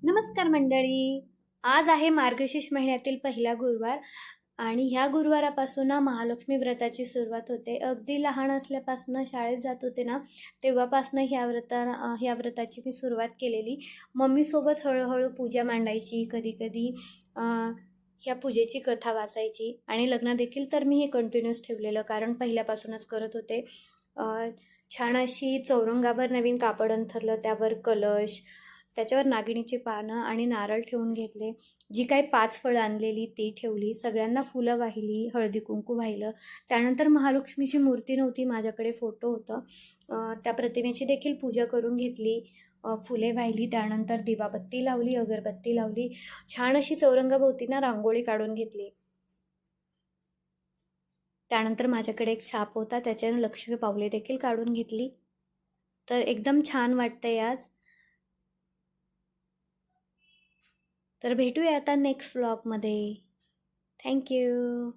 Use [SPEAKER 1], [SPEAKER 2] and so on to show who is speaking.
[SPEAKER 1] नमस्कार मंडळी. आज आहे मार्गशीर्ष महिन्यातील पहिला गुरुवार आणि ह्या गुरुवारापासून ना महालक्ष्मी व्रताची सुरुवात होते. अगदी लहान असल्यापासून शाळेत जात होते ना, तेव्हापासून ह्या व्रताची मी सुरुवात केलेली. मम्मीसोबत हळूहळू पूजा मांडायची, कधीकधी ह्या पूजेची कथा वाचायची आणि लग्न देखील तर मी हे कंटिन्यूस ठेवलेलं, कारण पहिल्यापासूनच करत होते. छान अशी चौरंगावर नवीन कापड अंथरलं, त्यावर कलश, त्याच्यावर नागिणीची पानं आणि नारळ ठेवून घेतले. जी काही 5 फळं आणलेली ती ठेवली. सगळ्यांना फुलं वाहिली, हळदी कुंकू वाहिलं. त्यानंतर महालक्ष्मीची मूर्ती नव्हती, माझ्याकडे फोटो होतं. त्या प्रतिमेची देखील पूजा करून घेतली. फुले वाहिली, त्यानंतर दिवाबत्ती लावली, अगरबत्ती लावली. छान अशी चौरंगाभोवती ना रांगोळी काढून घेतली. त्यानंतर माझ्याकडे एक छाप होता, त्याच्यानं लक्ष्मी पावले देखील काढून घेतली. तर एकदम छान वाटतंय आज. तर भेटूया आता नेक्स्ट व्लॉगमध्ये. थँक्यू.